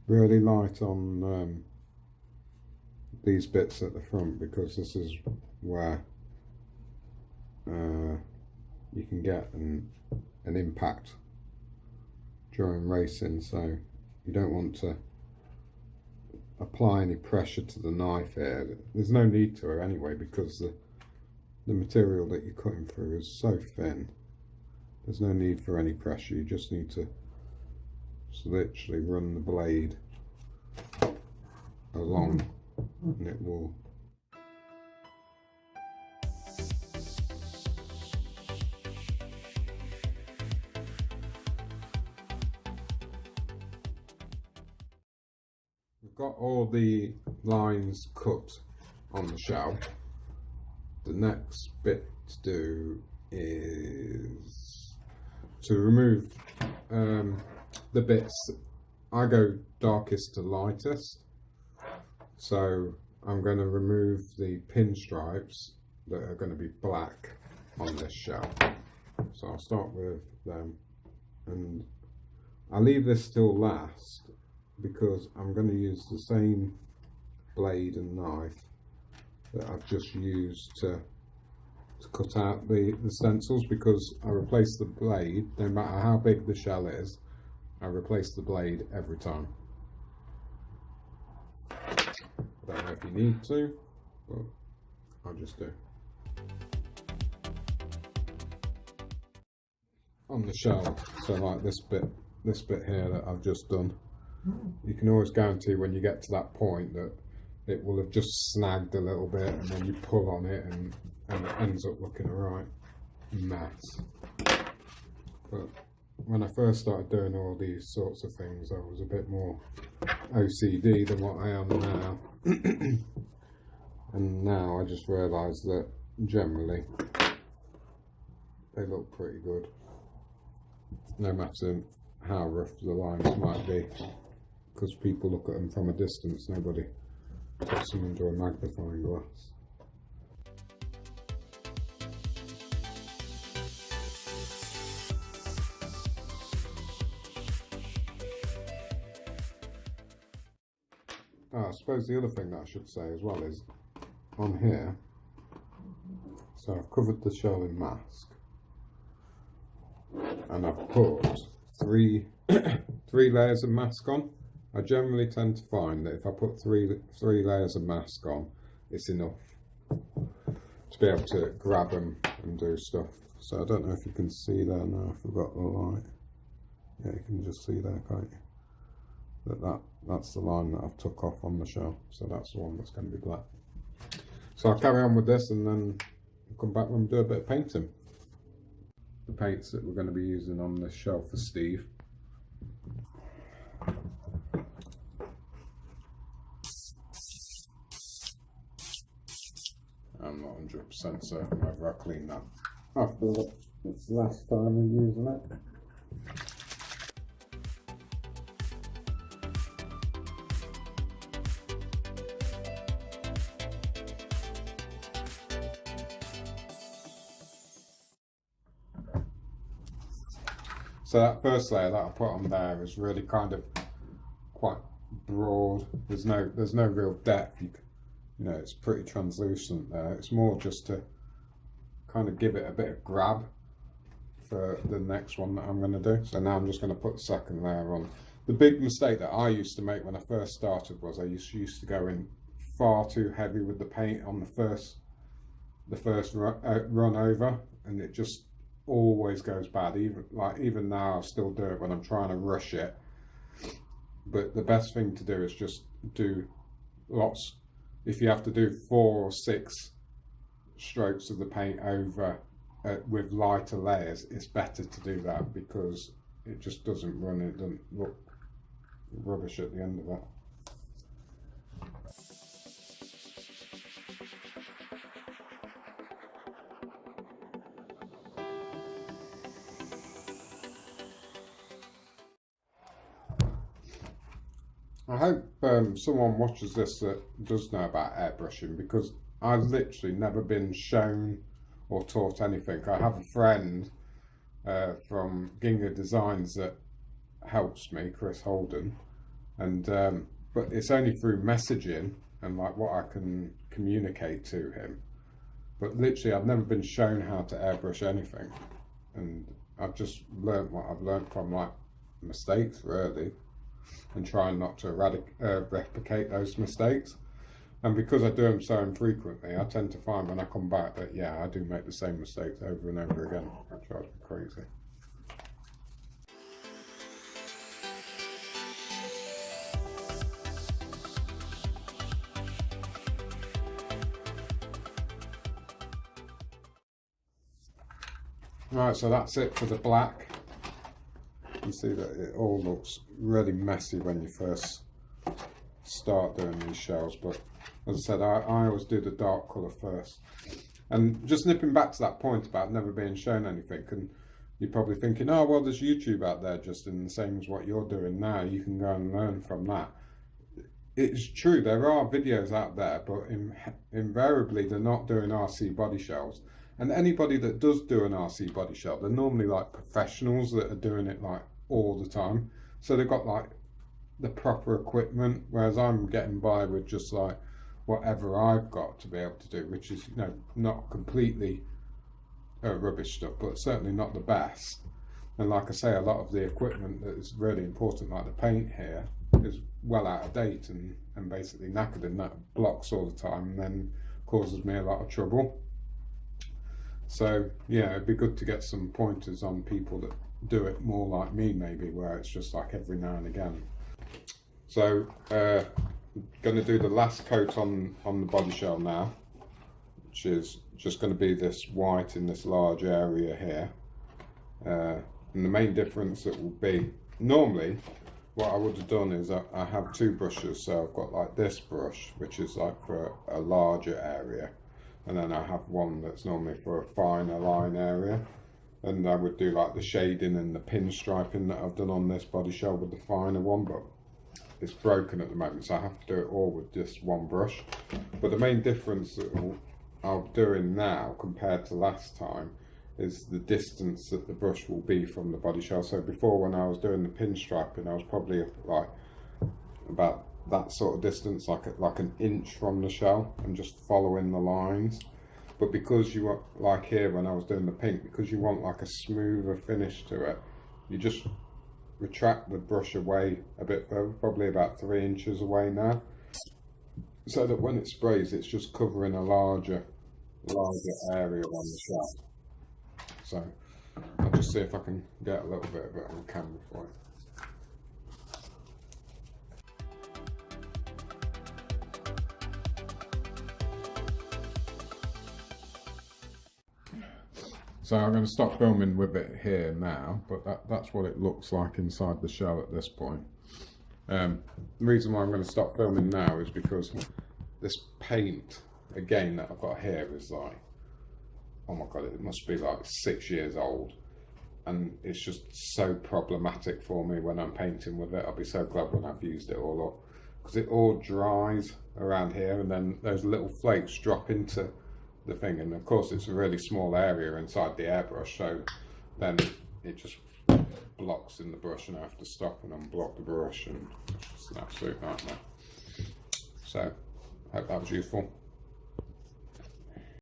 really light on these bits at the front, because this is where you can get an impact during racing, so you don't want to apply any pressure to the knife here. There's no need to it anyway, because the material that you're cutting through is so thin. There's no need for any pressure. You just need to just literally run the blade along and it will we've got all the lines cut on the shell. The next bit to do is to remove the bits. I go darkest to lightest, so I'm going to remove the pinstripes that are going to be black on this shell. So I'll start with them, and I'll leave this till last because I'm going to use the same blade and knife that I've just used to cut out the stencils, because I replace the blade no matter how big the shell is. I replace the blade every time. I don't know if you need to, but I'll just do. On the shell, so like this bit here that I've just done, you can always guarantee when you get to that point that it will have just snagged a little bit, and then you pull on it and it ends up looking a right mess. But when I first started doing all these sorts of things, I was a bit more OCD than what I am now. And now I just realise that generally they look pretty good, no matter how rough the lines might be, because people look at them from a distance. Nobody puts them into a magnifying glass. I suppose the other thing that I should say as well is on here, so I've covered the shell in mask and I've put three layers of mask on. I generally tend to find that if I put three layers of mask on, it's enough to be able to grab them and do stuff. So I don't know if you can see there now, I forgot the light. Yeah, you can just see there, can't you? That's the line that I've took off on the shell, so that's the one that's going to be black. So I'll carry on with this and then come back when we do a bit of painting. The paints that we're going to be using on this shell for Steve. I'm not 100% certain whether I cleaned that after the last time we're using it. So that first layer that I put on there is really kind of quite broad. There's no real depth. You know, it's pretty translucent there. It's more just to kind of give it a bit of grab for the next one that I'm going to do. So now I'm just going to put the second layer on. The big mistake that I used to make when I first started was I used to go in far too heavy with the paint on the first run over, and it just always goes bad. Even now I still do it when I'm trying to rush it, but the best thing to do is just do lots. If you have to do 4 or 6 strokes of the paint over with lighter layers, it's better to do that, because it just doesn't run, it doesn't look rubbish at the end of it. I hope someone watches this that does know about airbrushing, because I've literally never been shown or taught anything. I have a friend from Ginga Designs that helps me, Chris Holden, and but it's only through messaging and like what I can communicate to him. But literally, I've never been shown how to airbrush anything, and I've just learned what I've learned from like mistakes really, and trying not to replicate those mistakes. And because I do them so infrequently, I tend to find when I come back that yeah, I do make the same mistakes over and over again. That drives me crazy. Right, so that's it for the black. You can see that it all looks really messy when you first start doing these shells, but as I said, I always do the dark colour first. And just nipping back to that point about never being shown anything, and you're probably thinking, oh well, there's YouTube out there just in the same as what you're doing now, you can go and learn from that. It's true, there are videos out there, but invariably they're not doing RC body shells. And anybody that does do an RC body shell, they're normally like professionals that are doing it like all the time. So they've got like the proper equipment, whereas I'm getting by with just like whatever I've got to be able to do, which is, you know, not completely rubbish stuff, but certainly not the best. And like I say, a lot of the equipment that is really important, like the paint here, is well out of date and basically knackered, and that blocks all the time and then causes me a lot of trouble. So yeah, it'd be good to get some pointers on people that do it more like me, maybe, where it's just like every now and again. So going to do the last coat on the body shell now, which is just going to be this white in this large area here. And the main difference that will be, normally what I would have done is I have two brushes, so I've got like this brush, which is like for a larger area, and then I have one that's normally for a finer line area, and I would do like the shading and the pinstriping that I've done on this body shell with the finer one, but it's broken at the moment, so I have to do it all with just one brush. But the main difference that I'm doing now compared to last time is the distance that the brush will be from the body shell. So before, when I was doing the pinstriping, I was probably like about that sort of distance, like an inch from the shell, and just following the lines. But because you want, like here when I was doing the pink, because you want like a smoother finish to it, you just retract the brush away a bit further, probably about 3 inches away now, so that when it sprays, it's just covering a larger area on the shell. So I'll just see if I can get a little bit of it on camera for you. So I'm going to stop filming with it here now, but that's what it looks like inside the shell at this point. The reason why I'm going to stop filming now is because this paint, again, that I've got here is like, oh my god, it must be like 6 years old, and it's just so problematic for me when I'm painting with it. I'll be so glad when I've used it all up, because it all dries around here and then those little flakes drop into the thing, and of course it's a really small area inside the airbrush, so then it just blocks in the brush and I have to stop and unblock the brush, and it's just an absolute nightmare. So I hope that was useful.